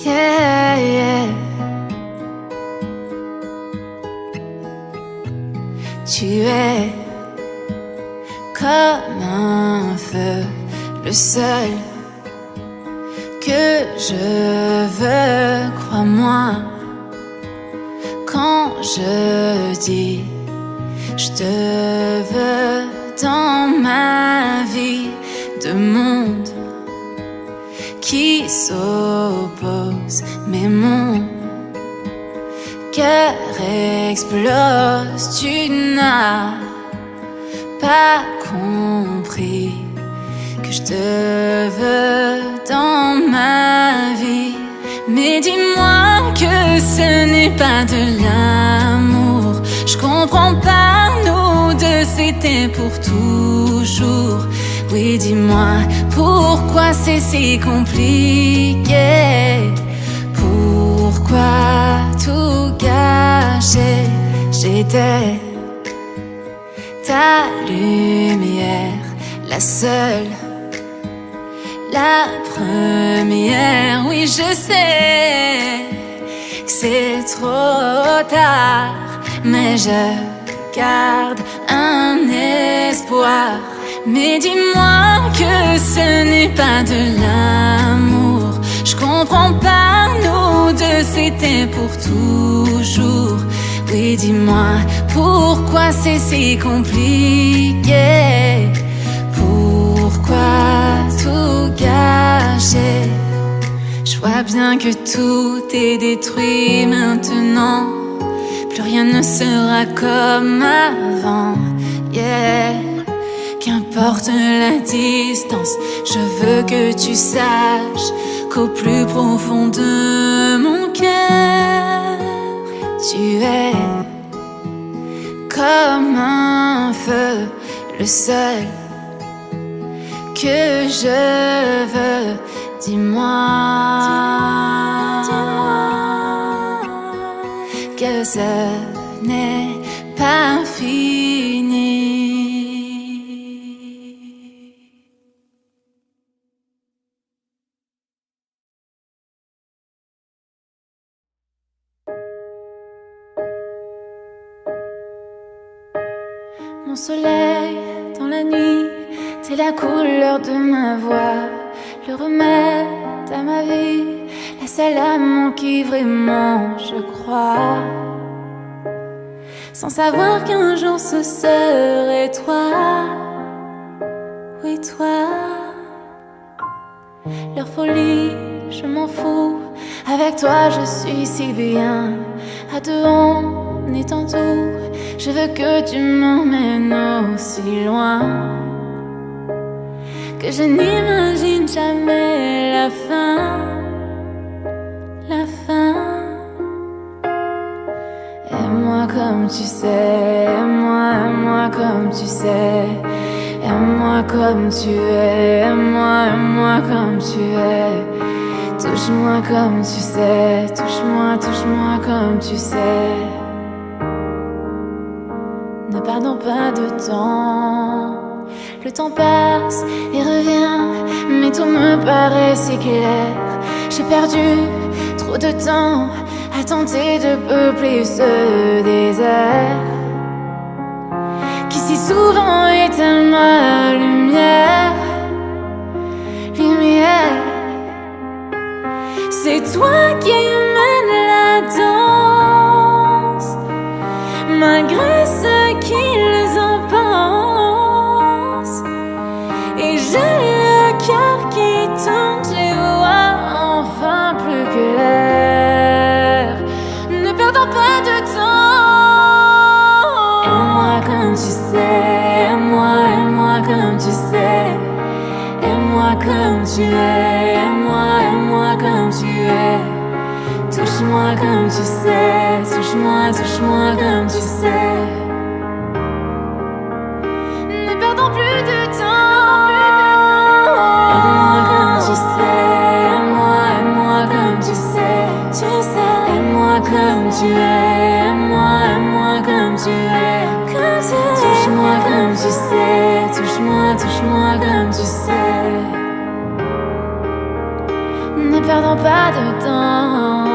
Yeah, yeah. Tu es comme un feu, le seul que je veux, crois-moi. Quand je dis je te veux dans ma vie, deux mondes qui s'opposent, mais mon cœur explose. Tu n'as pas compris que je te veux dans ma vie. Mais dis-moi que ce n'est pas de l'amour. Je comprends pas, nous deux c'était pour toujours. Oui, dis-moi pourquoi c'est si compliqué. Pourquoi tout gâcher? J'étais ta lumière, la seule, la première. Oui, je sais que c'est trop tard, mais je garde un espoir. Mais dis-moi que ce n'est pas de l'amour. Je comprends pas, nous deux c'était pour toujours. Oui, dis-moi pourquoi c'est si compliqué. Pourquoi tout gâcher? Je vois bien que tout est détruit maintenant. Plus rien ne sera comme avant. Yeah. Qu'importe la distance, je veux que tu saches qu'au plus profond de mon cœur, tu es comme un feu, le seul que je veux. Dis-moi que ce n'est pas fini. Mon soleil dans la nuit, t'es la couleur de ma voix, le remède à ma vie, la seule amant qui vraiment je crois. Sans savoir qu'un jour ce serait toi, oui toi. Leur folie, je m'en fous, avec toi je suis si bien. À deux on est en tout, je veux que tu m'emmènes aussi loin que je n'imagine jamais la fin, la fin. Aime-moi comme tu sais, aime-moi comme tu sais. Aime-moi comme tu es, aime-moi comme tu es. Touche-moi comme tu sais, touche-moi comme tu sais. Ne perdons pas de temps. Le temps passe et revient, mais tout me paraît si clair. J'ai perdu trop de temps à tenter de peupler ce désert qui si souvent éteint ma lumière. Lumière, c'est toi qui mènes la danse, malgré ce qu'ils en pensent. Et j'ai le cœur qui tourne, je les vois enfin plus clair. Ne perdons pas de temps. Aime-moi comme tu sais, aime-moi comme tu sais. Aime-moi comme tu es, aime-moi comme tu es. Touche-moi comme tu sais, touche-moi comme tu sais. Ne perdons plus de temps. Aime-moi comme tu sais, aime-moi comme tu sais. Tu sais, aime-moi comme tu es, aime-moi comme tu es. Touche-moi comme tu sais, touche-moi comme tu sais. Ne perdons pas de temps.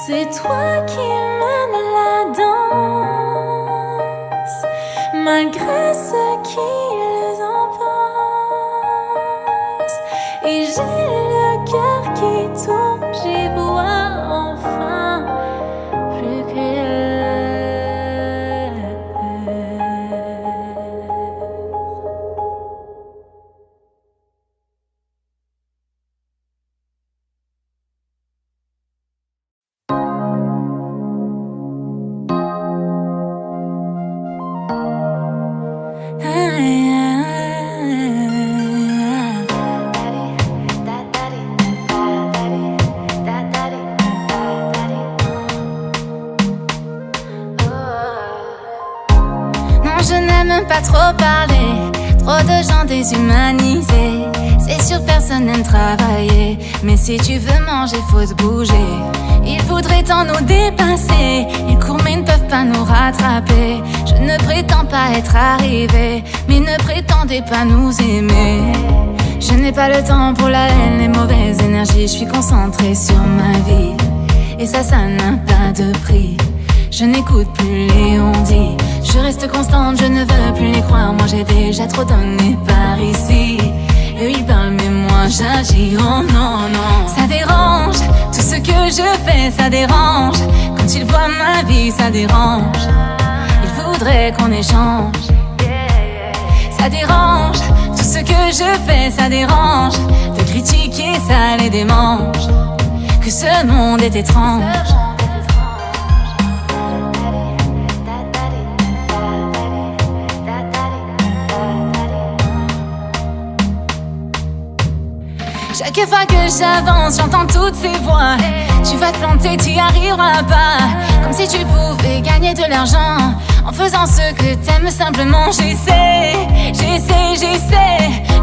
C'est toi qui mènes la danse, malgré ce qu'ils en pensent. Et j'ai le cœur qui tourne, j'y vois enfin plus clair. Je n'aime pas trop parler, trop de gens déshumanisés. C'est sûr personne n'aime travailler, mais si tu veux manger faut se bouger. Ils voudraient tant nous dépasser, ils courent mais ne peuvent pas nous rattraper. Je ne prétends pas être arrivé, mais ne prétendez pas nous aimer. Je n'ai pas le temps pour la haine, les mauvaises énergies. Je suis concentrée sur ma vie, et ça n'a pas de prix. Je n'écoute plus les on-dit, je reste constante, je ne veux plus les croire. Moi j'ai déjà trop donné par ici. Eux ils parlent mais moi j'agis, oh non non. Ça dérange, tout ce que je fais ça dérange. Quand ils voient ma vie ça dérange. Ils voudraient qu'on échange. Ça dérange, tout ce que je fais ça dérange. De critiquer ça les démange. Que ce monde est étrange. Chaque fois que j'avance, j'entends toutes ces voix. Tu vas te planter, tu y arriveras pas. Comme si tu pouvais gagner de l'argent en faisant ce que t'aimes simplement. J'essaie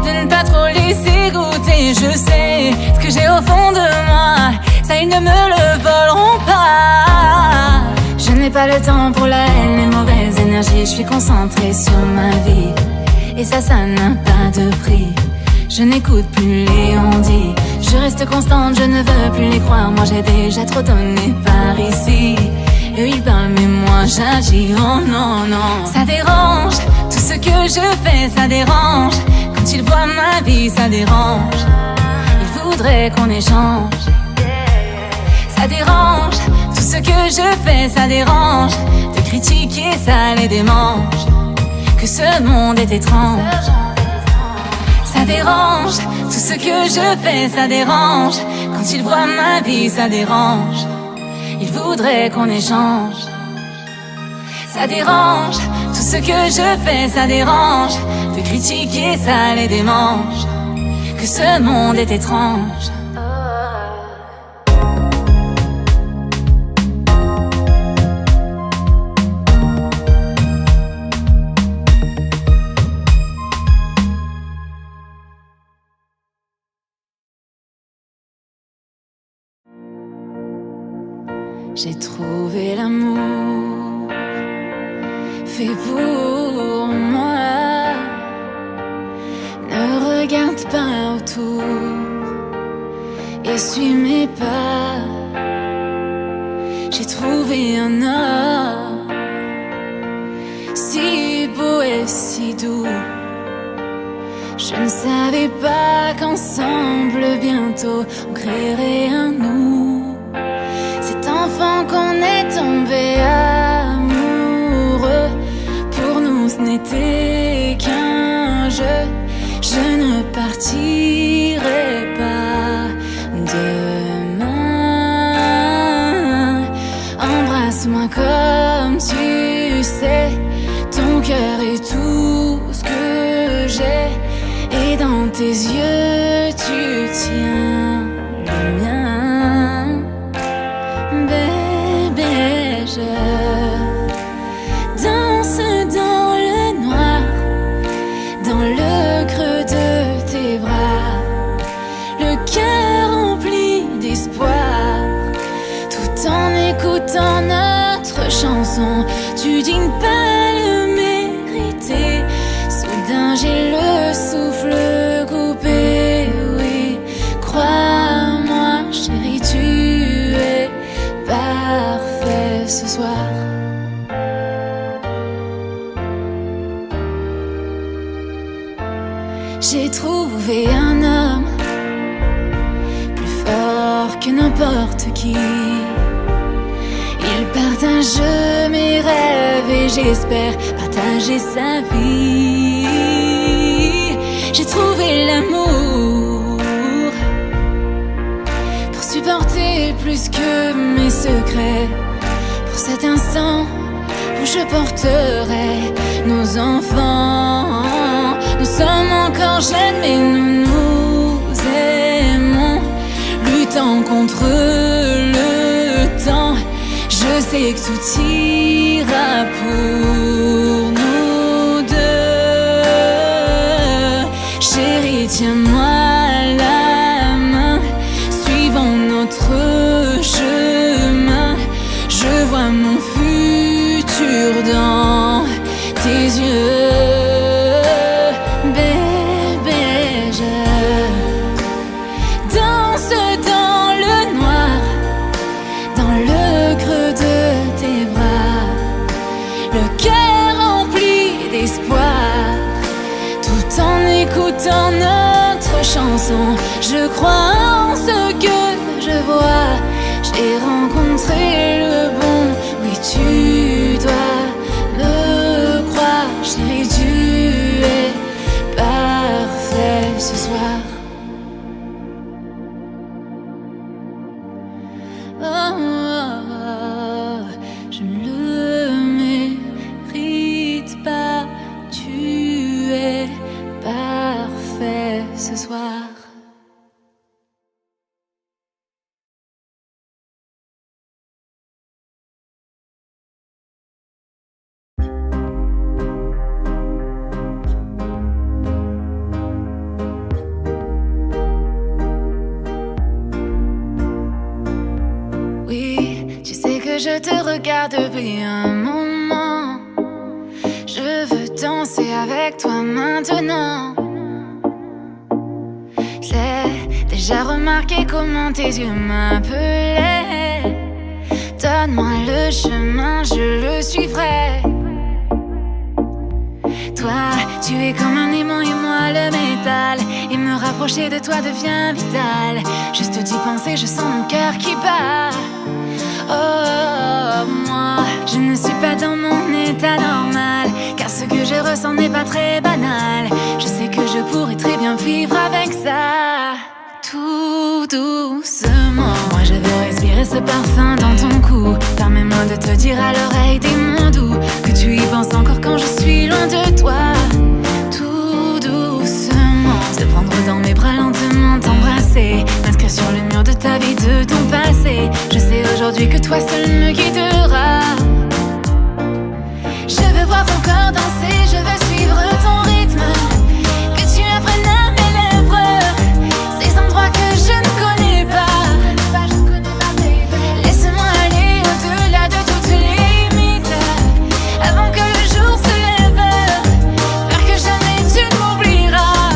de ne pas trop laisser goûter. Je sais ce que j'ai au fond de moi, ça ils ne me le voleront pas. Je n'ai pas le temps pour la haine, les mauvaises énergies. Je suis concentrée sur ma vie, et ça n'a pas de prix. Je n'écoute plus les on-dit, je reste constante, je ne veux plus les croire. Moi j'ai déjà trop donné par ici. Eux ils parlent mais moi j'agis, oh non non. Ça dérange, tout ce que je fais ça dérange. Quand ils voient ma vie ça dérange. Ils voudraient qu'on échange. Ça dérange, tout ce que je fais ça dérange. De critiquer ça les démange. Que ce monde est étrange. Ça dérange, tout ce que je fais ça dérange. Quand ils voient ma vie ça dérange. Ils voudraient qu'on échange. Ça dérange, tout ce que je fais ça dérange. De critiquer ça les démange. Que ce monde est étrange. J'ai trouvé l'amour fait pour moi. Ne regarde pas autour et suis mes pas. J'ai trouvé un homme si beau et si doux. Je ne savais pas qu'ensemble bientôt on créerait un nous. Enfant qu'on est tombé amoureux, pour nous ce n'était qu'un jeu. Je ne partirai pas demain. Embrasse-moi comme tu sais, ton cœur est tout ce que j'ai, et dans tes yeux tu tiens le mien. Bébé, je danse dans le noir, dans le creux de tes bras, le cœur rempli d'espoir, tout en écoutant notre chanson. Tu dis ne pas le mériter. Soudain j'ai le souffle coupé. Oui, crois-moi chérie, tu es parfait ce soir. J'ai trouvé un homme plus fort que n'importe qui. Il partage mes rêves et j'espère partager sa vie. J'ai trouvé l'amour pour supporter plus que mes secrets. Pour cet instant où je porterai nos enfants. Nous sommes encore jeunes mais nous nous aimons, luttant contre le temps. Je sais que tout ira pour nous deux. Chérie, tiens-moi la main, suivons notre chemin. Je vois mon futur dans tes yeux. Bébé, je danse dans le noir, dans le creux de tes bras, le cœur rempli d'espoir, tout en écoutant notre chanson. Je crois en ce que je vois, j'ai rencontré le bon. Oui, tu dois me croire, chérie, tu es parfait ce soir. Oh, oh, oh, je ne le mérite pas. Tu es parfait ce soir. Je te regarde depuis un moment. Je veux danser avec toi maintenant. J'ai déjà remarqué comment tes yeux m'appelaient. Donne-moi le chemin, je le suivrai. Toi, tu es comme un aimant et moi le métal. Et me rapprocher de toi devient vital. Juste d'y penser, je sens mon cœur qui bat. Oh, moi, je ne suis pas dans mon état normal, car ce que je ressens n'est pas très banal. Je sais que je pourrais très bien vivre avec ça. Tout doucement, moi je veux respirer ce parfum dans ton cou. Permets-moi de te dire à l'oreille des mots doux, que tu y penses encore quand je suis loin de toi. Tout doucement, te prendre dans mes bras lentement, t'embrasser, m'inscrire sur le mur de ta vie, de ton passé. Je sais aujourd'hui que toi seul me guidera. Je veux voir ton corps danser, je veux suivre ton rythme. Que tu apprennes à mes lèvres ces endroits que je ne connais pas. Laisse-moi aller au-delà de toutes les limites, avant que le jour se lève, faire que jamais tu ne m'oublieras.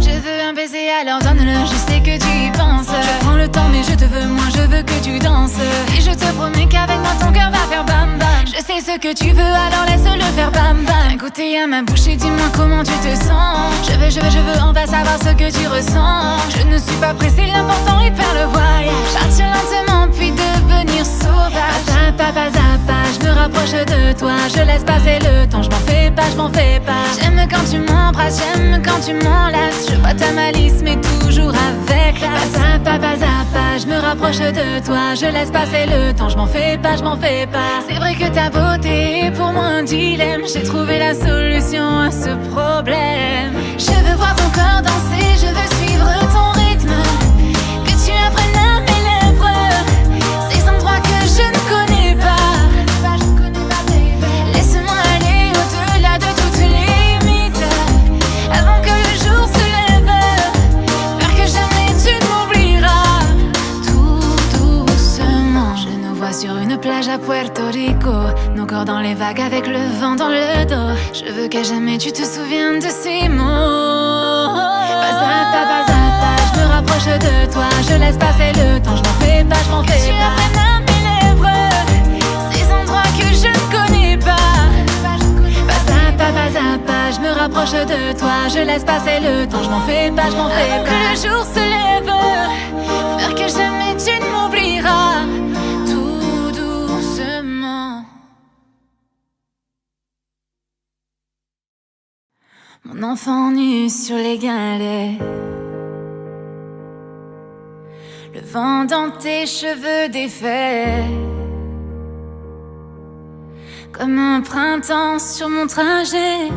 Je veux un baiser, alors donne-le, je sais que tu y penses. Je prends le temps mais je te veux, moi je veux que tu danses. Et je te promets qu'avec moi ton cœur va faire bam bam. Je sais ce que tu veux, alors laisse-le faire bam bam. Un goûter à ma bouche et dis-moi comment tu te sens. Je veux, on va savoir ce que tu ressens. Je ne suis pas pressée, l'important est de faire le voyage. Partir lentement puis devenir sauvage. Pas à pas, je me rapproche de toi. Je laisse passer le temps, je m'en fais pas. J'aime quand tu m'embrasses, j'aime quand tu m'enlaces. Je vois ta malice mais toujours avec classe. Pas à pas, je me rapproche de toi. Je laisse passer le temps, je m'en fais pas. C'est vrai que ta beauté est pour moi un dilemme. J'ai trouvé la solution à ce problème. Je veux voir ton corps danser, je veux suivre ton rythme. Que tu apprennes à mes lèvres ces endroits que je ne connais pas. Laisse-moi aller au-delà de toutes les limites, avant que le jour se lève, faire que jamais tu ne m'oublieras. Tout doucement, je nous vois sur une une plage à Puerto Rico, nos corps dans les vagues avec le vent dans le dos. Je veux qu'à jamais tu te souviennes de ces mots. Pas à pas, je me rapproche de toi. Je laisse passer le temps, je m'en fais pas, je m'en fais pas. Tu apprennes à mes lèvres ces endroits que je ne connais pas. Pas à pas, je me rapproche de toi. Je laisse passer le temps, je m'en fais pas, je m'en fais pas. Que le jour se lève, faire que jamais tu ne m'oublieras. Tout doucement. Mon enfant nu sur les galets, le vent dans tes cheveux défaits, comme un printemps sur mon trajet.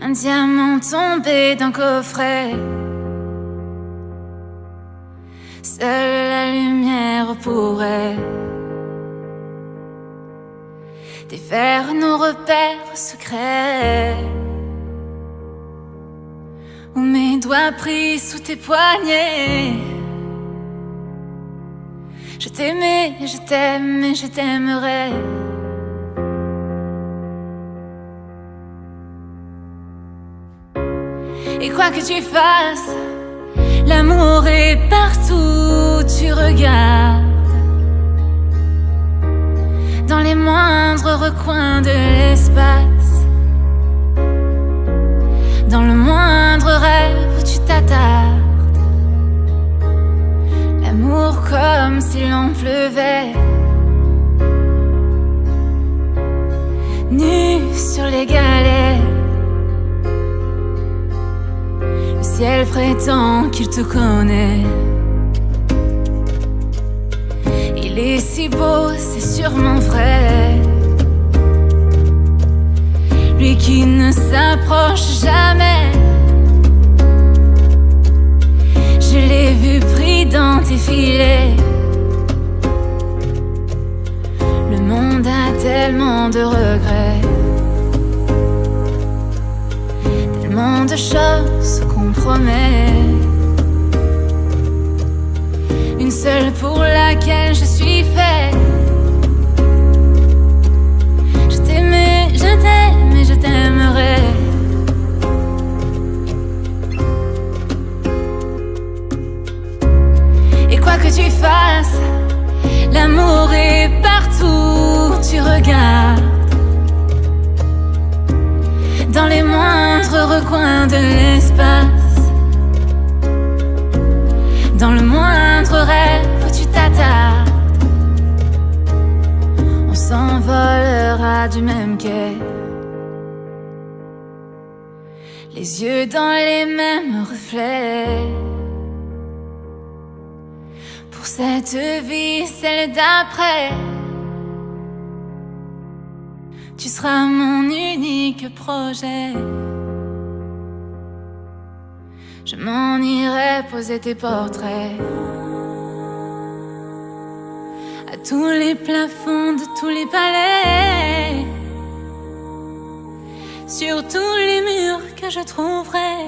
Un diamant tombé d'un coffret. Seule la lumière pourrait défaire nos repères secrets. Où mes doigts pris sous tes poignets. Je t'aimais, je t'aime et je t'aimerai. Et quoi que tu fasses, l'amour est partout où tu regardes. Dans les moindres recoins de l'espace, dans le moindre rêve où tu t'attardes. L'amour comme si l'on pleuvait, nu sur les galets. Le ciel prétend qu'il te connaît. Il est si beau, c'est sûrement vrai. Lui qui ne s'approche jamais. Je l'ai vu pris dans tes filets. Le monde a tellement de regrets, tellement de choses qu'on promet. Une seule pour laquelle je suis fait. Je t'aimais, je t'aime et je t'aimerai. Quoi que tu fasses, l'amour est partout où tu regardes. Dans les moindres recoins de l'espace, dans le moindre rêve où tu t'attardes. On s'envolera du même quai, les yeux dans les mêmes reflets. Pour cette vie, celle d'après, tu seras mon unique projet. Je m'en irai poser tes portraits à tous les plafonds de tous les palais, sur tous les murs que je trouverai.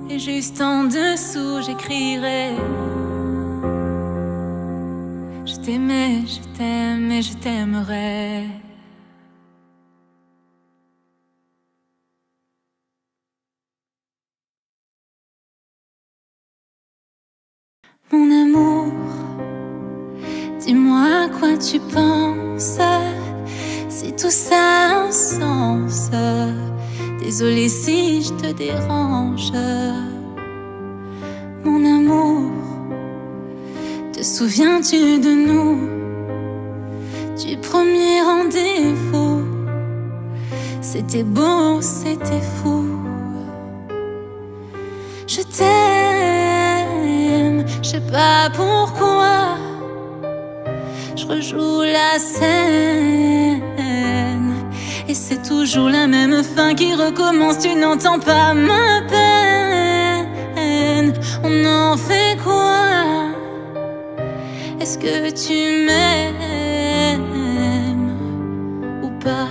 Et juste en dessous j'écrirai: je t'aimais, je t'aime et je t'aimerai. Mon amour, dis-moi à quoi tu penses, si tout ça a un sens. Désolée si je te dérange. Mon amour, te souviens-tu de nous, du premier rendez-vous? C'était beau, c'était fou. Je t'aime, je sais pas pourquoi. Je rejoue la scène et c'est toujours la même fin qui recommence. Tu n'entends pas ma peine. On en fait quoi? Est-ce que tu m'aimes ou pas?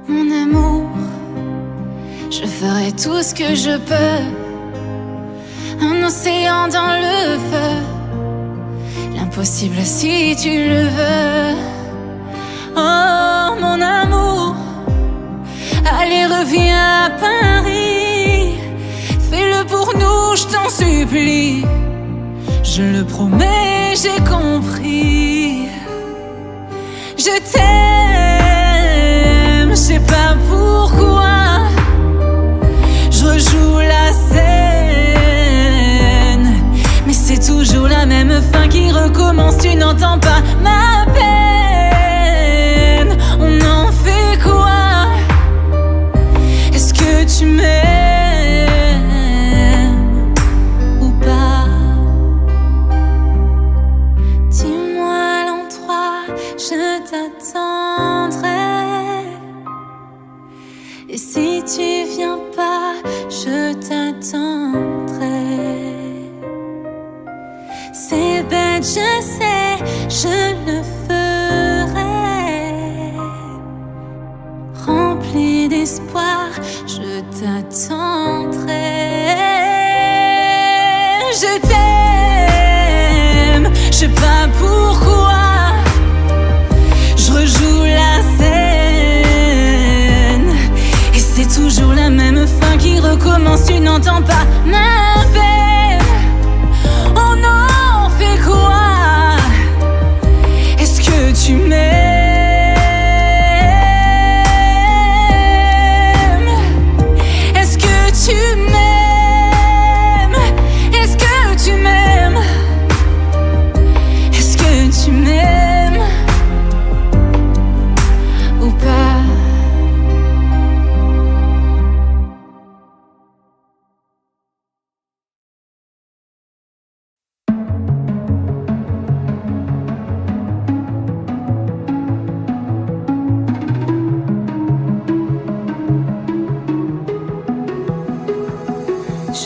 Mon amour, je ferai tout ce que je peux océan dans le feu. L'impossible si tu le veux. Oh mon amour, allez reviens à Paris. Fais-le pour nous, je t'en supplie. Je le promets, j'ai compris. Je t'aime, je sais pas pourquoi. Je rejoue la scène, mais c'est toujours la même fin qui recommence. Tu n'entends pas ma peine. On en fait quoi? Est-ce que tu m'aimes ou pas? Dis-moi l'endroit, je t'attendrai. Et si tu viens pas, je t'attendrai. C'est bête, je sais, je le ferai. Rempli d'espoir, je t'attendrai. Je t'aime, je sais pas pourquoi. Je rejoue la scène, et c'est toujours la même fin qui recommence. Tu n'entends pas ma peine. On en fait quoi? Est-ce que tu m'aimes? Est-ce que tu m'aimes? Est-ce que tu m'aimes? Est-ce que tu m'aimes ou pas?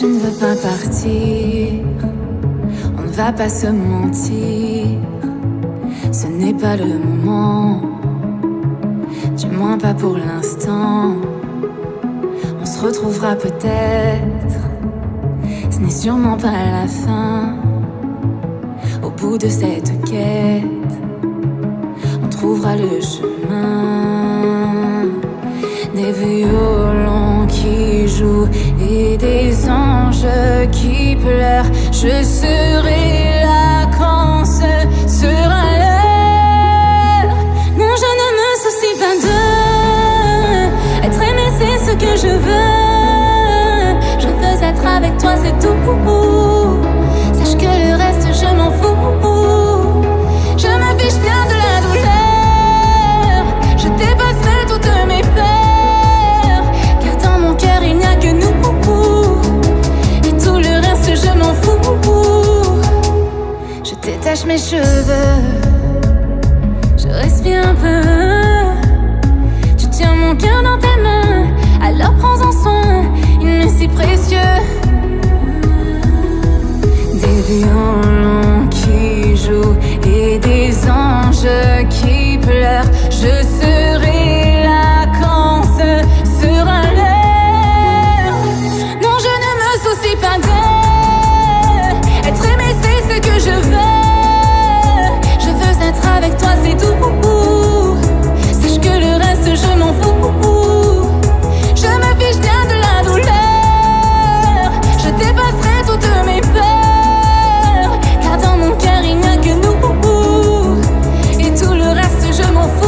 Je ne veux pas partir, on ne va pas se mentir. Ce n'est pas le moment, du moins pas pour l'instant. On se retrouvera peut-être, ce n'est sûrement pas la fin. Au bout de cette quête, on trouvera le chemin. Des violons qui jouent et des anges qui pleurent. Je serai là quand ce sera l'heure. Non, je ne me soucie pas de être aimé, c'est ce que je veux. Je veux être avec toi, c'est tout. Sache que le reste, je m'en fous. Je me fiche bien de la douleur. Je dépasserai toutes mes peurs, car dans mon cœur il n'y a que nous. Et tout le reste je m'en fous. Je détache mes cheveux, je respire un peu. Tu tiens mon cœur dans tes mains, alors prends-en soin, il m'est si précieux. Des violons qui jouent et des anges qui pleurent. Je serai là quand ce sera l'heure. Non, je ne me soucie pas d'être aimé, c'est ce que je veux. Je veux être avec toi, c'est tout. Sache que le reste, je m'en fous. Je me fiche bien de la douleur. Je dépasserai toutes mes peurs, car dans mon cœur il n'y a que nous. Et tout le reste, je m'en fous.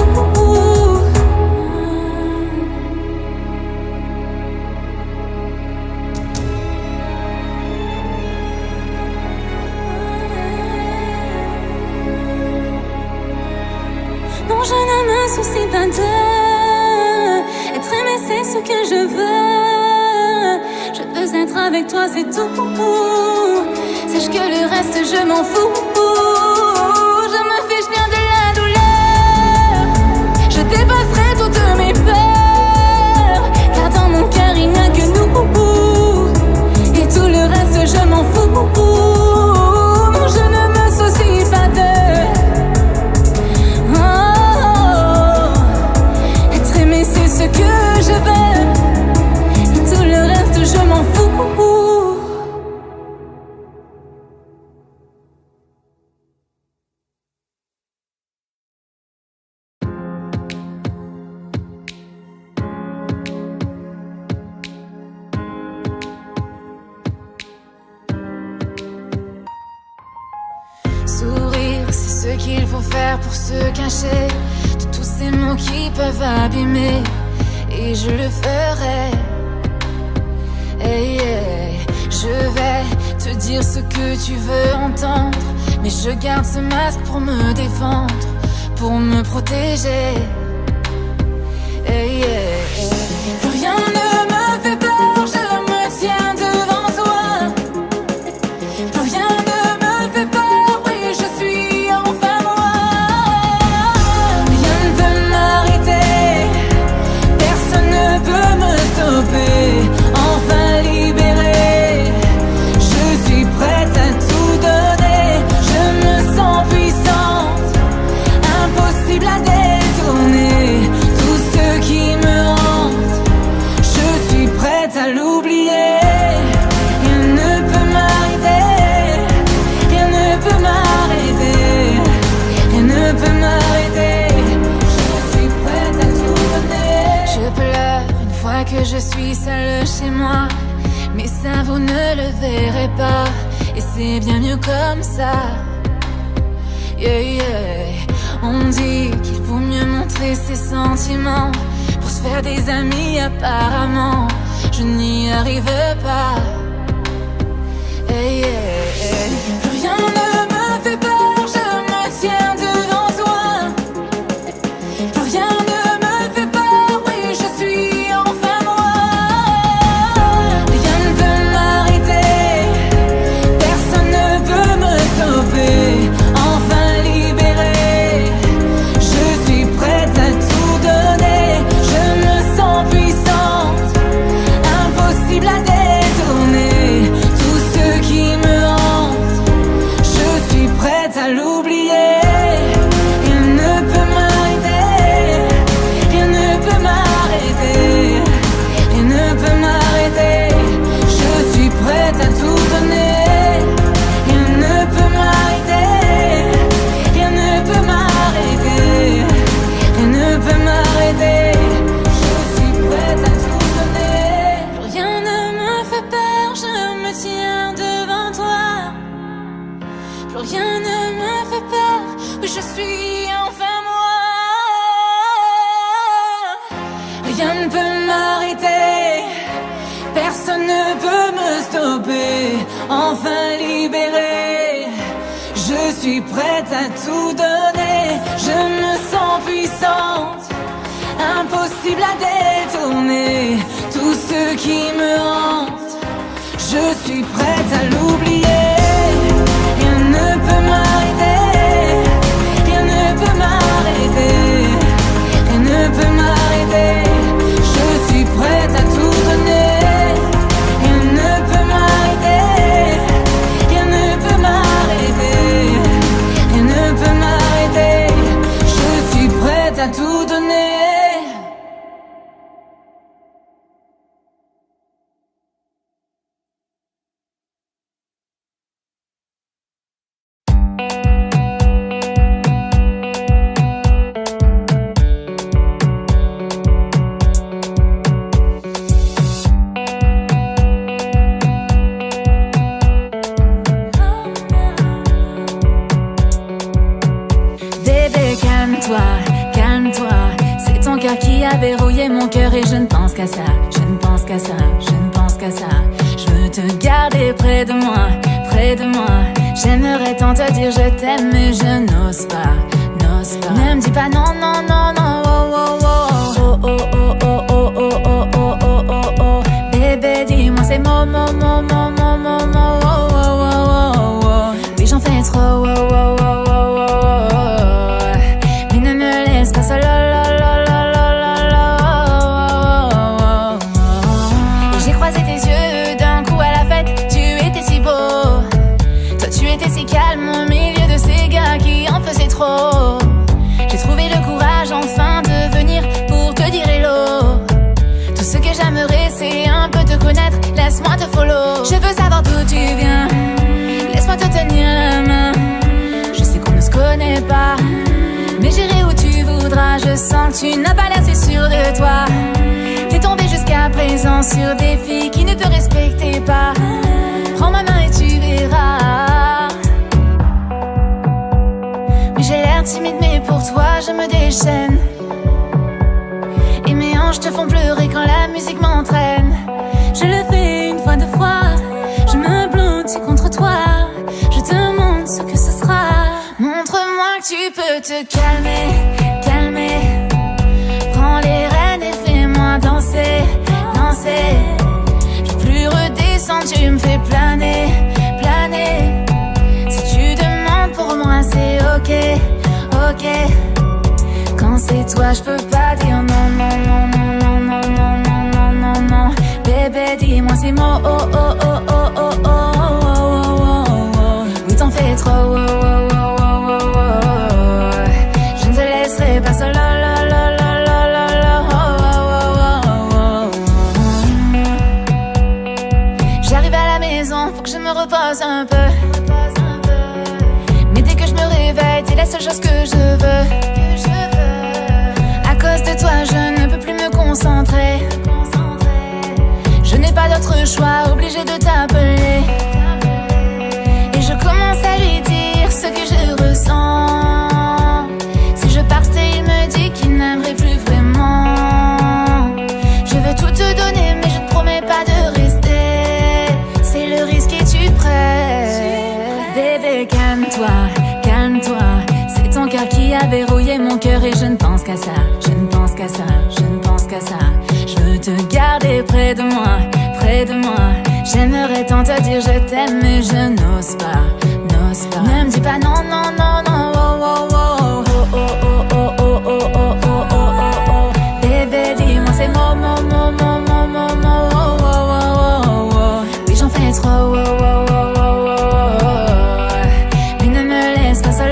Non, je ne me soucie pas de être aimé, c'est ce que je veux. Je veux être avec toi, c'est tout. Sache que le reste, je m'en fous. Je me fiche bien de la douleur. Je dépasserai toutes mes peurs, car dans mon cœur il n'y a que nous. Et tout le reste, je m'en fous. Non, je ne me soucie pas de être aimé, c'est ce que je veux. Et tout le reste, je m'en fous. ce qu'il faut faire pour se cacher de tous ces mots qui peuvent abîmer. Et je le ferai. Hey, hey. Je vais te dire ce que tu veux entendre, mais je garde ce masque pour me défendre, pour me protéger. Hey, hey, hey. Plus rien ne me fait peur, je me tiens devant toi. Plus rien ne me fait peur, oui je suis enfin moi. Rien ne peut m'arrêter, personne ne peut me stopper. Enfin libérée, je suis prête à tout donner. Je me sens puissante, impossible à détourner. Tout ce qui me hante, je suis prête à l'oublier. Rien ne peut m'arrêter, rien ne peut m'arrêter, rien ne peut m'arrêter. Je suis prête à tout donner. Je pleure une fois que je suis seule chez moi, mais ça vous ne le verrez pas, et c'est bien mieux comme ça. Yeah, yeah. On dit qu'il vaut mieux montrer ses sentiments pour se faire des amis, apparemment je n'y arrive pas. Hey, yeah, yeah. Plus rien ne me fait peur, je me tiens devant toi. Plus rien ne me fait peur, oui je suis enfin moi. Rien ne peut m'arrêter, personne ne peut me stopper. Enfin libérée, je suis prête à tout donner. Je me sens puissante, impossible à détourner. Tout ce qui me hante, je suis prête à l'oublier. Rien ne peut m'arrêter, rien ne peut m'arrêter, rien ne peut m'arrêter. Je suis prête à tout donner. Rien ne peut m'arrêter, rien ne peut m'arrêter, rien ne peut m'arrêter. Je suis prête à tout donner. Plus rien ne me fait peur, je me tiens devant toi. Plus rien ne me fait peur, oui je suis enfin moi. Rien ne peut m'arrêter, personne ne peut me stopper. Enfin libérée, je suis prête à tout donner. Je me sens puissante, impossible à détourner. Tout ce qui me hante, je suis prête à l'oublier. Rien ne peut m'arrêter, rien ne peut m'arrêter, rien ne peut m'arrêter. Je suis prête à tout donner. Rien ne peut m'arrêter, rien ne peut m'arrêter, rien ne peut m'arrêter. Je suis prête à tout donner. Bébé, calme-toi, calme-toi. C'est ton cœur qui a verrouillé mon cœur et je ne pense qu'à ça, je ne pense qu'à ça, je ne pense qu'à ça. Je veux te garder près de moi, près de moi. J'aimerais tant te dire je t'aime mais je n'ose pas, n'ose pas. Ne me dis pas non, non, non, non, oh, oh, oh, oh, oh, oh, oh, oh, oh, oh, oh, oh, oh. Bébé, dis-moi ces mots, mots, mots, mots, mots, mots, mots, oh, oh, oh, oh, oh. Oui, j'en fais trop, oh, oh, oh, oh, oh, oh. Mais ne me laisse pas seule, oh, oh, oh, oh, oh. Et j'ai croisé tes yeux d'un coup à la fête, tu étais si beau. Toi, tu étais si calme au milieu de ces gars qui en faisaient trop. J'ai trouvé le courage enfin de venir pour te dire hello. Tout ce que j'aimerais c'est un peu te connaître, laisse-moi te follow. Je veux savoir d'où tu viens, laisse-moi te tenir la main. Je sais qu'on ne se connaît pas, mais j'irai où tu voudras. Je sens que tu n'as pas l'air si sûr de toi. T'es tombé jusqu'à présent sur des filles qui ne te respectaient pas. Prends ma main et tu verras. musique m'entraîne. Je le fais une fois, deux fois. Je me blottis contre toi. Je te montre ce que ce sera. Montre-moi que tu peux te calmer, calmer. Prends les rênes et fais-moi danser, danser. Je peux plus redescendre, tu me fais planer, planer. Si tu demandes pour moi c'est ok, ok. Quand c'est toi je peux pas dire non, non, non, non, non, non, non, non, non, non, non. Bébé dis-moi ces mots, oh, oh, oh, oh, oh, oh, oh, oh, oh. Oui t'en fais trop, oh, oh, oh, oh, oh, oh. Je ne te laisserai pas seul, la, la, la, la, la, la, la, oh, oh, oh, oh, oh. J'arrive à la maison, faut que je me repose un peu. Mais dès que je me réveille, t'es la seule chose que je veux. À cause de toi, je ne peux plus me concentrer. Je n'ai pas d'autre choix, obligée de t'appeler. Et je commence à lui dire ce que je ressens. Si je partais, il me dit qu'il n'aimerait plus vraiment. Je veux tout te donner, mais je ne promets pas de rester. C'est le risque, es-tu prêt? Bébé, calme-toi, calme-toi. C'est ton cœur qui a verrouillé mon cœur et je ne pense qu'à ça. Je ne pense qu'à ça, je ne pense qu'à ça. Je veux te garder près de moi, près de moi. J'aimerais tant te dire je t'aime mais je n'ose pas, n'ose pas. Ne me dis pas non, non, non, non, oh, oh, oh, oh, oh, oh, oh, oh, oh, oh, oh, oh, oh. Bébé dis-moi ces mots, mots, mots, mots, mots, mots, mots, oh, oh, oh, oh, oh. Oui j'en fais trop, oh, oh, oh, oh, oh, oh. Mais ne me laisse pas seule.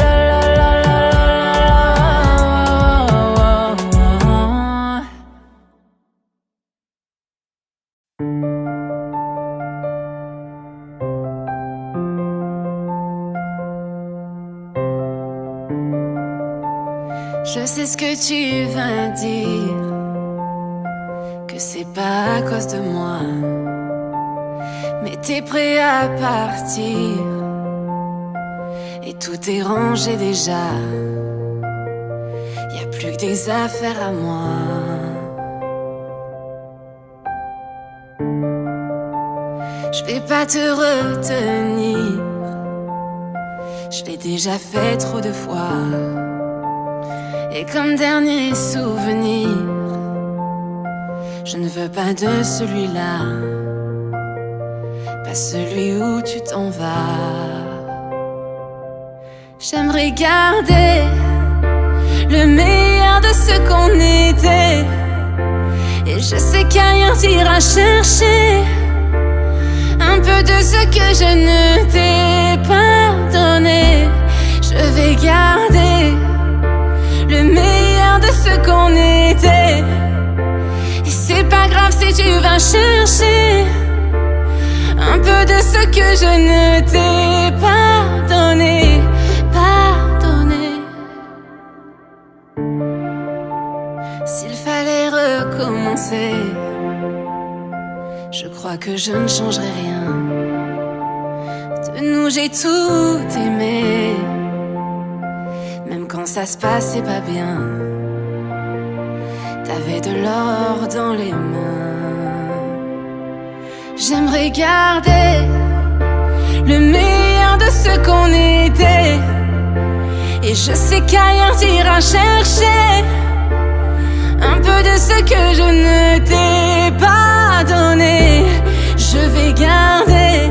Je sais ce que tu vas dire, que c'est pas à cause de moi, mais t'es prêt à partir, et tout est rangé déjà. Y'a plus que des affaires à moi. Je vais pas te retenir, je l'ai déjà fait trop de fois. Et comme dernier souvenir, je ne veux pas de celui-là, pas celui où tu t'en vas. J'aimerais garder le meilleur de ce qu'on était, et je sais qu'ailleurs t'iras chercher un peu de ce que je ne t'ai pas donné. Je vais garder le meilleur de ce qu'on était, et c'est pas grave si tu vas chercher un peu de ce que je ne t'ai pas donné, pardonné. S'il fallait recommencer, je crois que je ne changerai rien. De nous j'ai tout aimé, même quand ça se passait pas bien. T'avais de l'or dans les mains. J'aimerais garder le meilleur de ce qu'on était, et je sais qu'ailleurs t'iras chercher un peu de ce que je ne t'ai pas donné. Je vais garder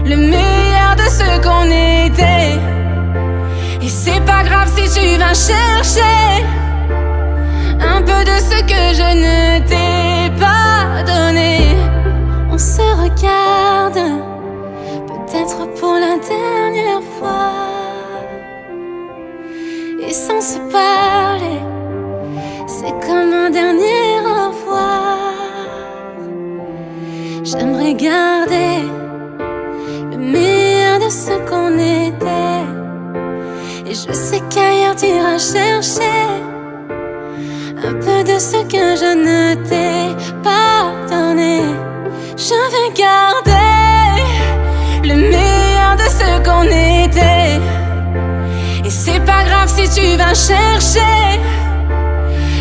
le meilleur de ce qu'on était, et c'est pas grave si tu vas chercher un peu de ce que je ne t'ai pas donné. On se regarde, peut-être pour la dernière fois, et sans se parler, c'est comme un dernier au revoir. J'aimerais garder le meilleur de ce qu'on était, et je sais qu'ailleurs t'iras chercher un peu de ce que je ne t'ai pas donné. Je vais garder le meilleur de ce qu'on était, et c'est pas grave si tu vas chercher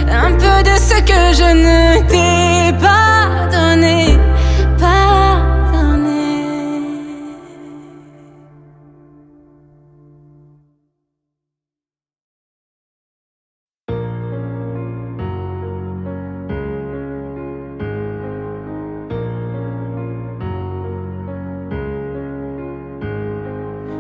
un peu de ce que je ne t'ai pouvais pardonner, pardonner.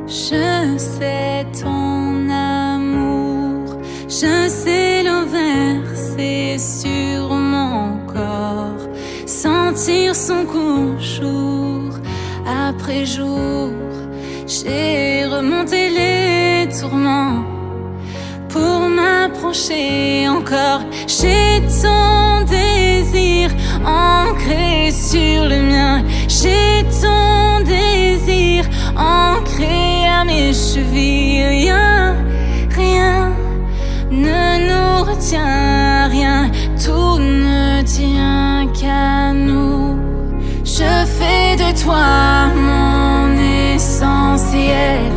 Je sais ton amour, je sais l'enverser sur mon corps, sentir son cou jour après jour. J'ai remonté les tourments pour m'approcher encore. J'ai ton désir ancré sur le mien. J'ai ton désir ancré à mes chevilles. Rien, rien ne nous retient, rien, tout ne tient qu'à nous. Je fais de toi mon essentiel.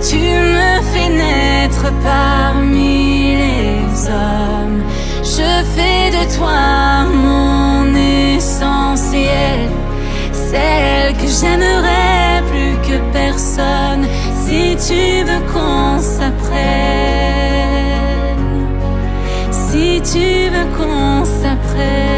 Tu me fais naître parmi les hommes. Je fais de toi mon essentiel, celle que j'aimerais plus que personne. Si tu veux qu'on s'apprenne, si tu veux qu'on s'apprenne.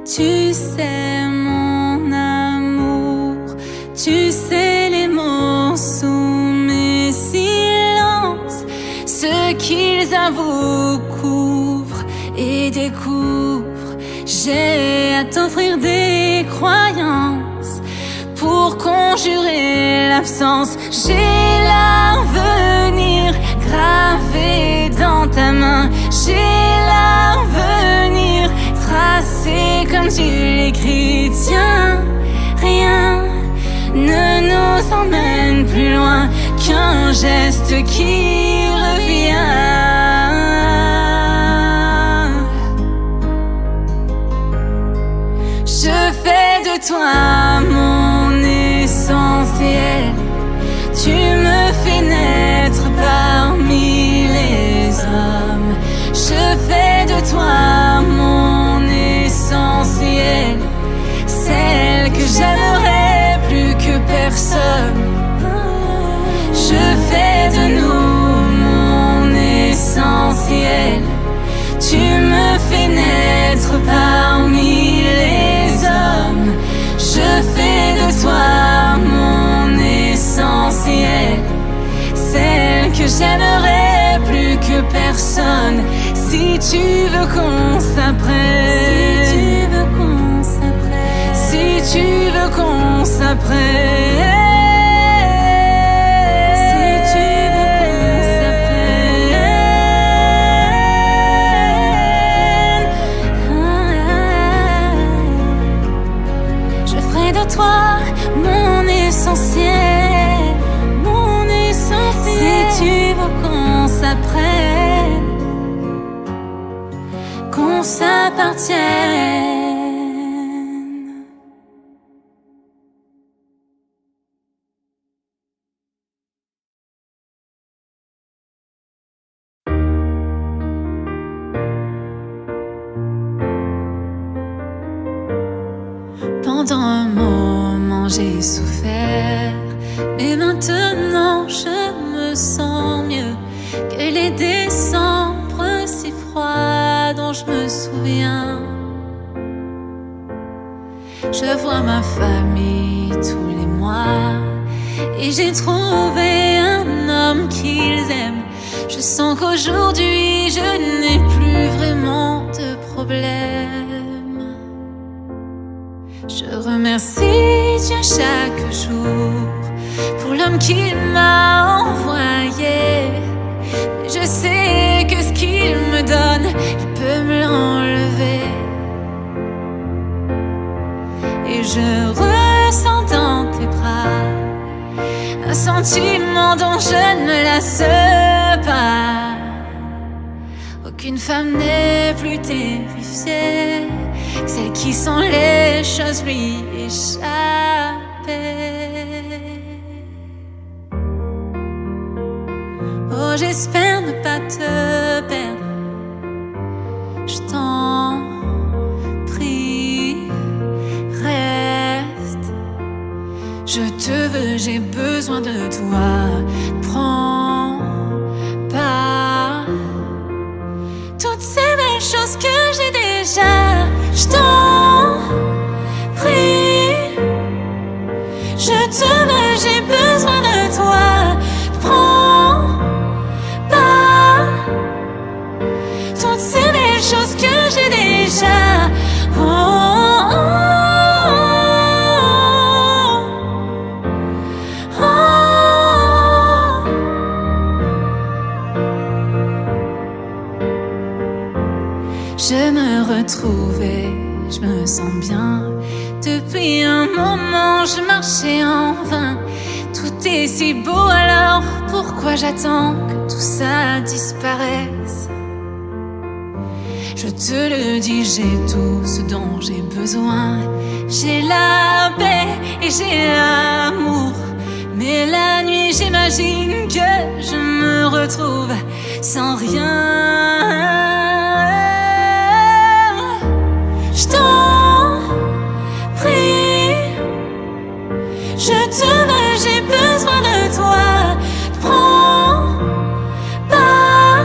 Tu sais mon amour, tu sais les mots sous mes silences, ce qu'ils avouent, couvrent et découvrent. J'ai à t'offrir des croyances pour conjurer l'absence. J'ai l'avenir gravé dans ta main. J'ai l'avenir tracé comme tu l'écris. Tiens, rien ne nous emmène plus loin qu'un geste qui revient. Je fais de toi mon essentiel. Tu me fais naître parmi les hommes. Je fais de toi mon essentiel, celle que j'aimerais plus que personne. Je fais de nous mon essentiel. Tu me fais naître parmi les hommes. Je fais de toi mon essentiel, celle que j'aimerais plus que personne. Si tu veux qu'on s'apprenne, si tu veux qu'on s'apprenne, si tu veux qu'on s'apprenne. Toi, mon essentiel, mon essentiel. Si tu veux qu'on s'apprenne, qu'on s'appartienne. Pendant un moment j'ai souffert, mais maintenant je me sens mieux que les décembre si froids dont je me souviens. Je vois ma famille tous les mois et j'ai trouvé un homme qu'ils aiment. Je sens qu'aujourd'hui je n'ai plus vraiment de problème. Je remercie Dieu chaque jour pour l'homme qu'il m'a envoyé. Je sais que ce qu'il me donne, il peut me l'enlever. Et je ressens dans tes bras un sentiment dont je ne me lasse pas. Aucune femme n'est plus terrifiée que celle qui sent les choses lui échapper. Oh, j'espère ne pas te perdre Je te veux, j'ai besoin de toi. Prends pas toutes ces belles choses que j'ai déjà. Je t'en prie, je te veux, j'ai besoin de toi. Prends pas toutes ces belles choses que j'ai déjà. Oh, oh, oh, oh. Je me retrouvais, je me sens bien. Depuis un moment, je marchais en vain. Tout est si beau, alors pourquoi j'attends que tout ça disparaisse? Je te le dis, j'ai tout ce dont j'ai besoin. J'ai la paix et j'ai l'amour. Mais la nuit, j'imagine que je me retrouve sans rien. Je t'en prie, je te veux, j'ai besoin de toi. Prends pas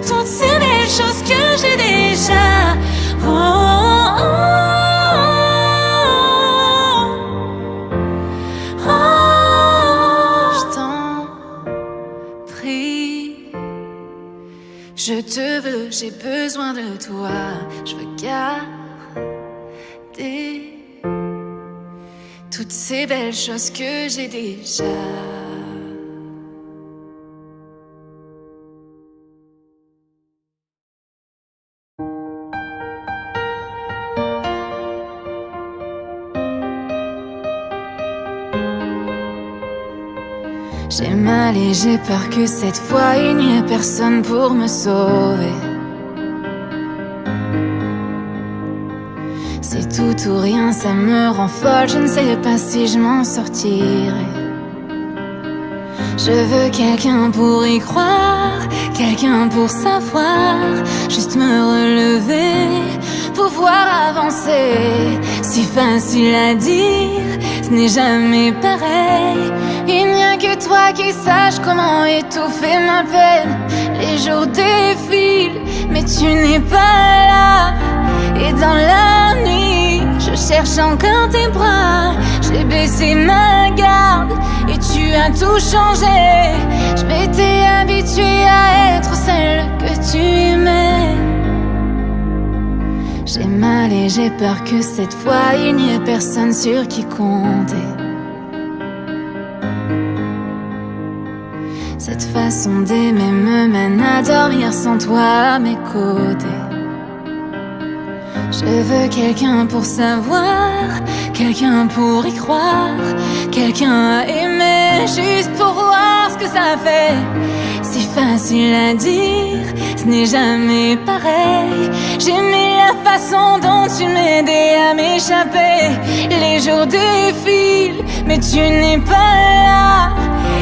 toutes ces belles choses que j'ai déjà. Oh, oh, oh, oh. Je t'en prie, je te veux, j'ai besoin de toi. Je veux garder toutes ces belles choses que j'ai déjà. J'ai mal et j'ai peur que cette fois il n'y ait personne pour me sauver. C'est tout ou rien, ça me rend folle, je ne sais pas si je m'en sortirai. Je veux quelqu'un pour y croire, quelqu'un pour savoir, juste me relever, pouvoir avancer. Si facile à dire, ce n'est jamais pareil. Il n'y a que toi qui saches comment étouffer ma peine. Les jours défilent, mais tu n'es pas là. Et dans la nuit, je cherche encore tes bras. J'ai baissé ma garde et tu as tout changé. Je m'étais habituée à être celle que tu aimais. J'ai mal et j'ai peur que cette fois il n'y ait personne sur qui compter. Cette façon d'aimer me mène à dormir sans toi à mes côtés. Je veux quelqu'un pour savoir, quelqu'un pour y croire, quelqu'un à aimer juste pour voir ce que ça fait. Si facile à dire, ce n'est jamais pareil. J'aimais la façon dont tu m'aidais à m'échapper. Les jours défilent, mais tu n'es pas là.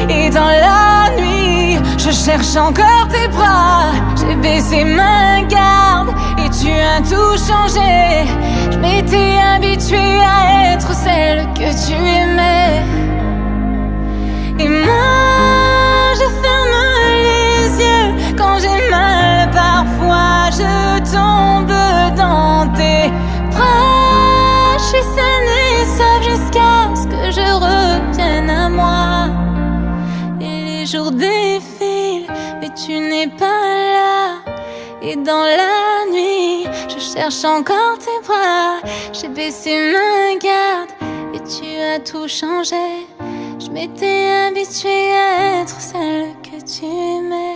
Et dans la nuit, je cherche encore tes bras. J'ai baissé ma garde et tu as tout changé. Je m'étais habituée à être celle que tu aimais. Et moi, je ferme les yeux quand j'ai mal. Parfois, je tombe dans tes bras. Je suis saine et sauve jusqu'à ce que je revienne à moi. Les jours défilent, mais tu n'es pas là. Et dans la nuit, je cherche encore tes bras. J'ai baissé ma garde et tu as tout changé. Je m'étais habituée à être celle que tu aimais.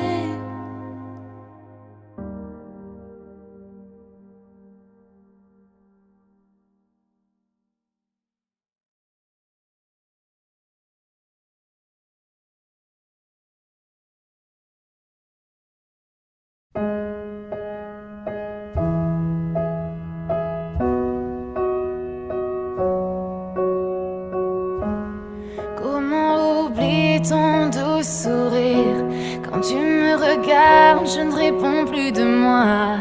Comment oublier ton doux sourire? Quand tu me regardes, je ne réponds plus de moi.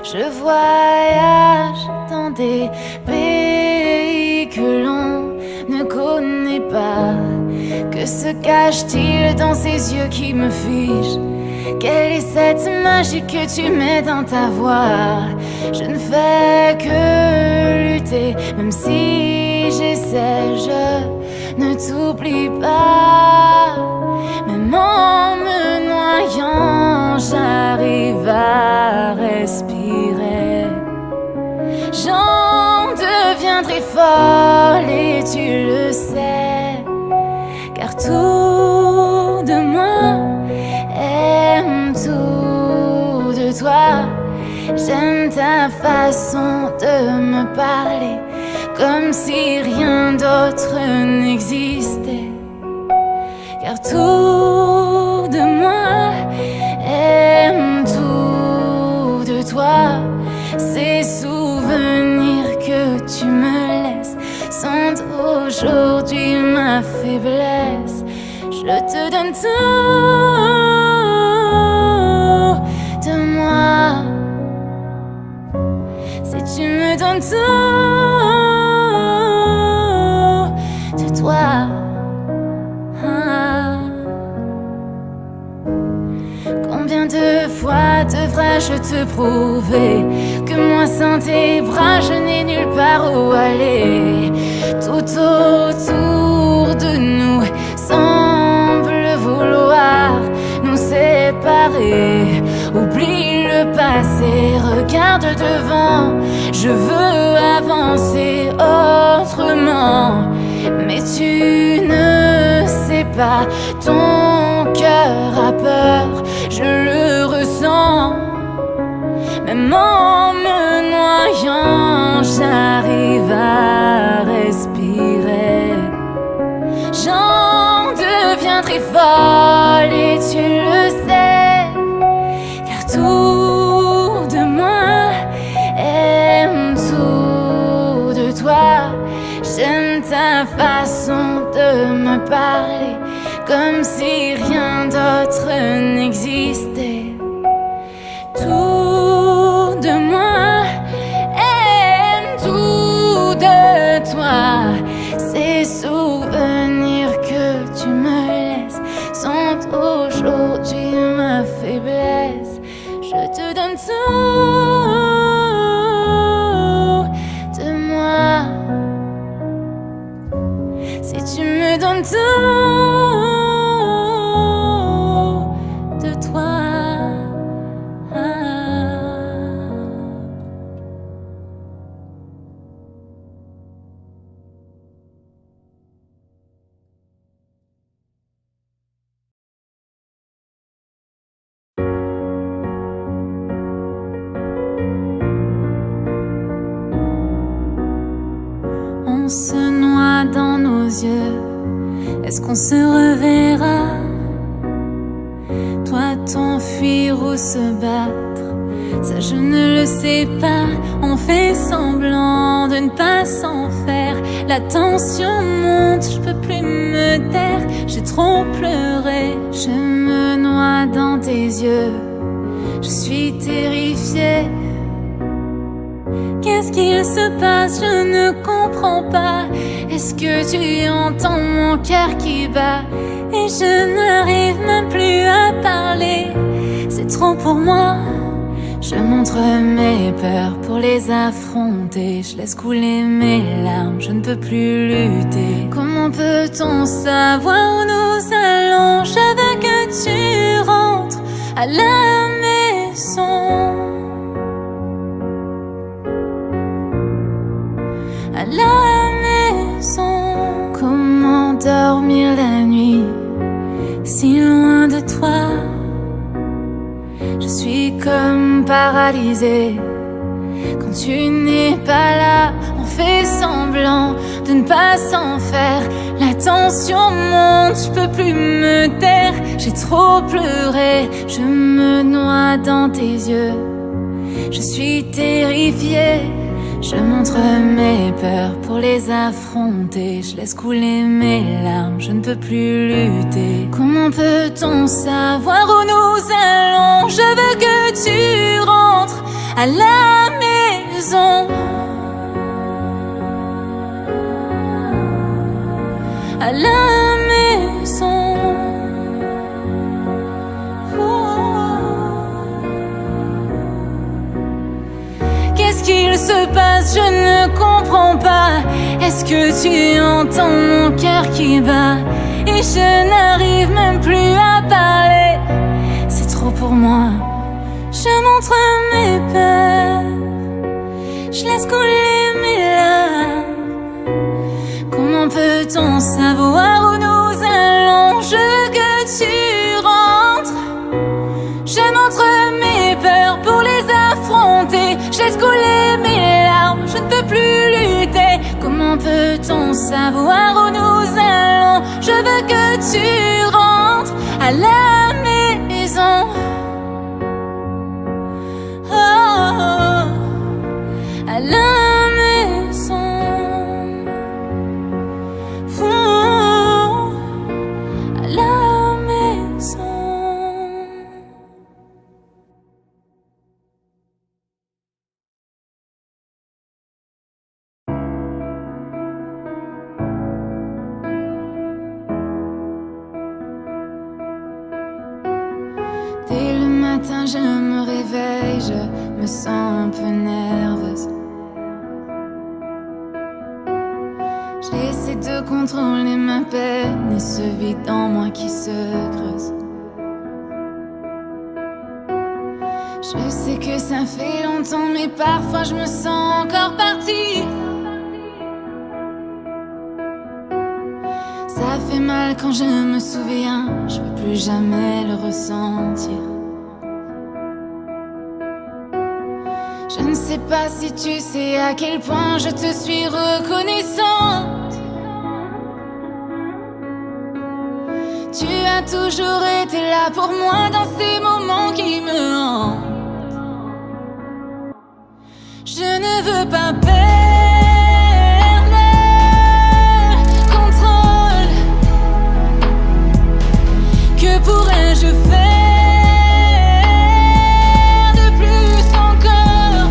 Je voyage dans des pays que l'on ne Que se cache-t-il dans ces yeux qui me figent? Quelle est cette magie que tu mets dans ta voix? Je ne fais que lutter, même si j'essaie, je ne t'oublie pas. Même en me noyant, j'arrive à respirer. J'en deviendrai folle et tu le sais, car tout de moi aime tout de toi. J'aime ta façon de me parler, comme si rien d'autre n'existait. Car tout de moi aime tout de toi. Ces souvenirs que tu me laisses sont aujourd'hui ma faiblesse. Je te donne tout de moi. Si tu me donnes tout de toi. Combien de fois devrais-je te prouver que moi sans tes bras je n'ai nulle part où aller? Tout autour de nous semble vouloir nous séparer. Oublie le passé, regarde devant. Je veux avancer autrement, mais tu ne sais pas, ton cœur a peur, je le ressens. Même en me noyant, j'arrive à respirer. J'en deviendrai folle et tu le sais, car tout de moi aime tout de toi. J'aime ta façon de me parler, comme si rien d'autre n'existait. Tout de moi aime tout de toi. Ces souvenirs que tu me laisses sont aujourd'hui ma faiblesse. Je te donne tout de moi. Si tu me donnes tout de toi. On se noie dans nos yeux, est-ce qu'on se reverra? Toi t'enfuir ou se battre, ça je ne le sais pas. On fait semblant de ne pas s'en faire. La tension monte, je peux plus me taire. J'ai trop pleuré, je me noie dans tes yeux. Je suis terrifiée. Qu'est-ce qu'il se passe? Je ne comprends pas. Est-ce que tu entends mon cœur qui bat? Et je n'arrive même plus à parler. C'est trop pour moi. Je montre mes peurs pour les affronter. Je laisse couler mes larmes, je ne peux plus lutter. Comment peut-on savoir où nous allons? Je veux que tu rentres à la maison. À la maison. Comment dormir la nuit si loin de toi? Je suis comme paralysée quand tu n'es pas là. On fait semblant de ne pas s'en faire. La tension monte, je peux plus me taire. J'ai trop pleuré, je me noie dans tes yeux. Je suis terrifiée. Je montre mes peurs pour les affronter. Je laisse couler mes larmes, je ne peux plus lutter. Comment peut-on savoir où nous allons? Je veux que tu rentres à la maison. À la maison. Est-ce que tu entends mon cœur qui bat? Et je n'arrive même plus à parler. C'est trop pour moi. Je montre mes peurs, je laisse couler mes larmes. Comment peut-on savoir où nous allons? Je veux que tu rentres. Je montre mes peurs pour les affronter. Je laisse couler mes larmes, je ne peux plus lutter. Comment peut-on savoir où nous allons? Je veux que tu rentres à la maison. Oh, à la maison. Oh, à la maison. Dès le matin, je me réveille, je me sens un peu nerveuse. J'essaie de contrôler ma peine et ce vide en moi qui se creuse. Je sais que ça fait longtemps, mais parfois je me sens encore partie. Ça fait mal quand je me souviens, je veux plus jamais le ressentir. Je ne sais pas si tu sais à quel point je te suis reconnaissante. Tu as toujours été là pour moi dans ces moments qui me hantent. Je ne veux pas perdre le contrôle. Que pourrais-je faire de plus encore?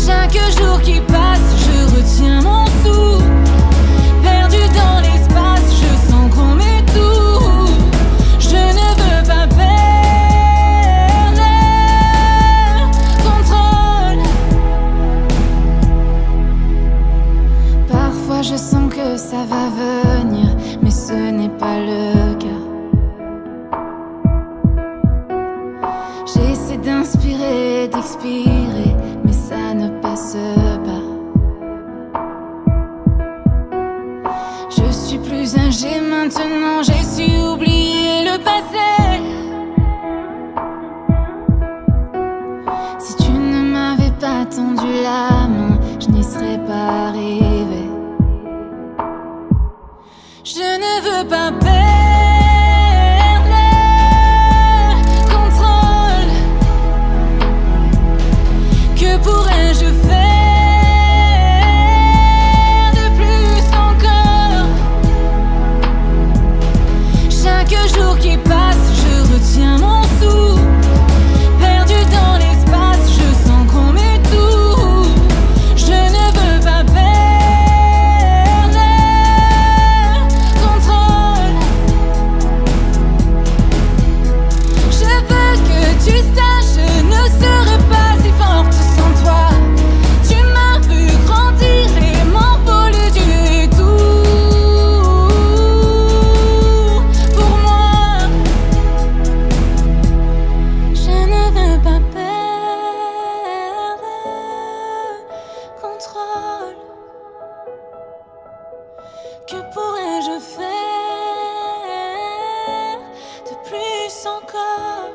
Chaque jour qui passe, je retiens mon souffle. Perdu dans l'espace, je sens qu'on m'étouffe. Je ne veux pas perdre le contrôle. Parfois je sens que ça va venir, mais ce n'est pas le cas. J'essaie d'inspirer, d'expirer, mais ça ne passe pas. Je suis plus âgée maintenant, j'ai su oublier le passé. Si tu ne m'avais pas tendu la main, je n'y serais pas arrivée. Je ne veux pas perdre le contrôle. Que pourrais-je faire de plus encore? Chaque jour qui passe, je retiens mon souffle. Perdu dans l'espace, je sens qu'on m'étouffe. Je ne veux pas perdre le contrôle. Je veux que tu saches, je ne serai pas si forte sans toi. Tu m'as vu grandir et m'envoler du tout. Pour moi, je ne veux pas perdre le contrôle. Que pourrais-je faire de plus encore?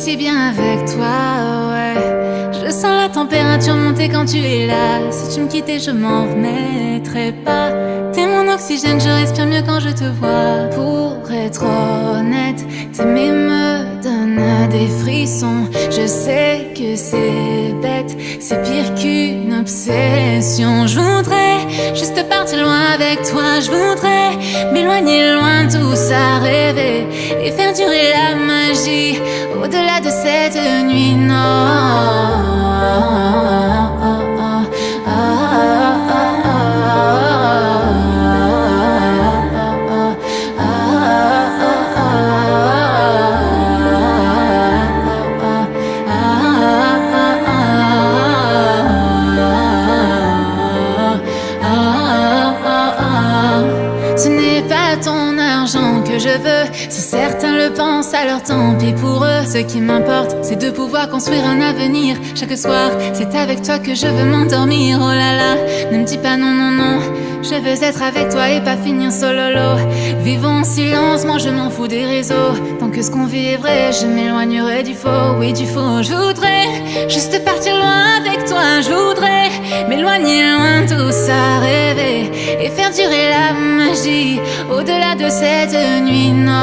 si bien avec toi, ouais. Je sens la température monter quand tu es là. Si tu me quittais, je m'en remettrais pas. T'es mon oxygène, je respire mieux quand je te vois. Pour être honnête, t'aimer me donne des frissons. Je sais que c'est bête, c'est pire qu'une obsession. Je voudrais juste partir loin avec toi. Je voudrais m'éloigner loin de tout ça, rêver et faire durer la magie au-delà de cette nuit. Non. Ce n'est pas ton argent que je veux, si certains le pensent, alors tant pis pour eux. Ce qui m'importe, c'est de pouvoir construire un avenir. Chaque soir, c'est avec toi que je veux m'endormir. Oh là là, ne me dis pas non, non, non. Je veux être avec toi et pas finir sololo. Vivons en silence, moi je m'en fous des réseaux. Tant que ce qu'on vit est vrai, je m'éloignerai du faux, oui du faux. Je voudrais juste partir loin avec toi. Je voudrais m'éloigner loin de tout ça, rêver et faire durer la magie au-delà de cette nuit. Non.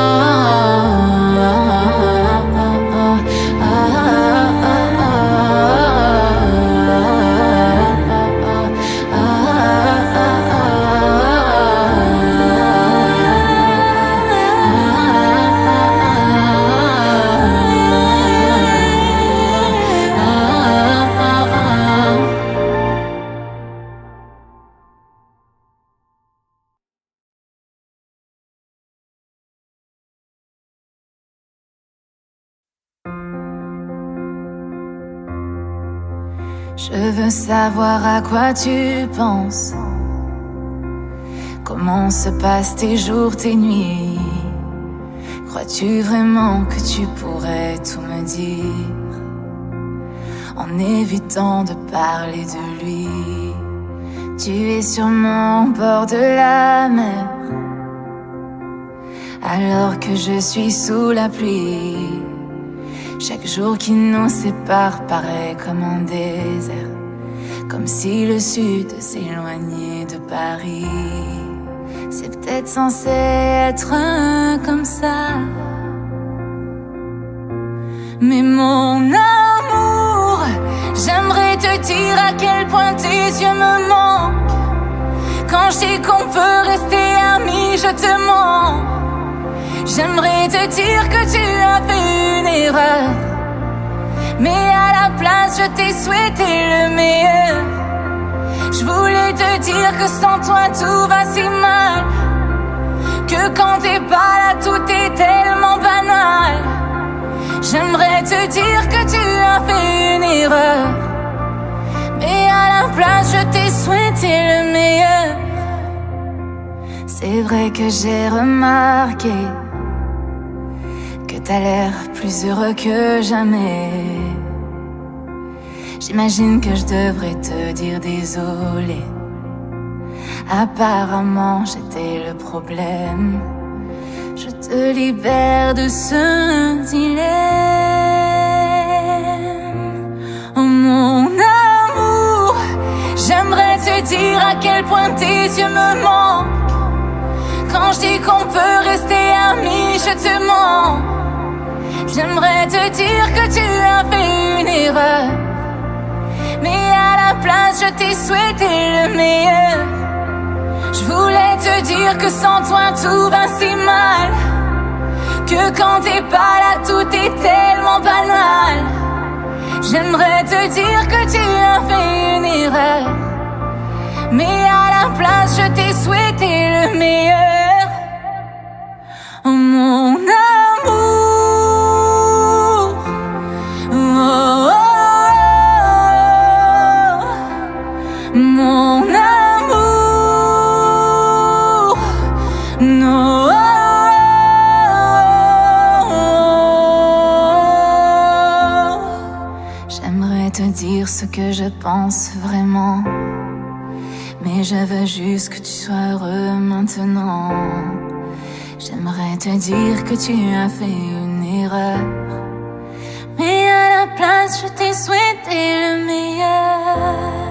Je veux savoir à quoi tu penses. Comment se passent tes jours, tes nuits? Crois-tu vraiment que tu pourrais tout me dire en évitant de parler de lui? Tu es sûrement au bord de la mer alors que je suis sous la pluie. Chaque jour qui nous sépare paraît comme un désert, comme si le sud s'éloignait de Paris. C'est peut-être censé être comme ça, mais mon amour, j'aimerais te dire à quel point tes yeux me manquent. Quand je dis qu'on peut rester amis, je te mens. J'aimerais te dire que tu as fait une erreur, mais à la place je t'ai souhaité le meilleur. Je voulais te dire que sans toi tout va si mal, que quand t'es pas là tout est tellement banal. J'aimerais te dire que tu as fait une erreur, mais à la place je t'ai souhaité le meilleur. C'est vrai que j'ai remarqué que t'as l'air plus heureux que jamais. J'imagine que je devrais te dire désolé. Apparemment j'étais le problème. Je te libère de ce dilemme. Oh mon amour, j'aimerais te dire à quel point tes yeux me manquent. Quand je dis qu'on peut rester amis, je te mens. J'aimerais te dire que tu as fait une erreur, mais à la place je t'ai souhaité le meilleur. Je voulais te dire que sans toi tout va si mal, que quand t'es pas là tout est tellement banal. J'aimerais te dire que tu as fait une erreur, mais à la place je t'ai souhaité le meilleur. Oh mon amour, oh, oh, oh, mon amour, non. J'aimerais te dire ce que je pense vraiment, mais je veux juste que tu sois heureux maintenant. J'aimerais te dire que tu as fait une erreur, je t'ai souhaité le meilleur.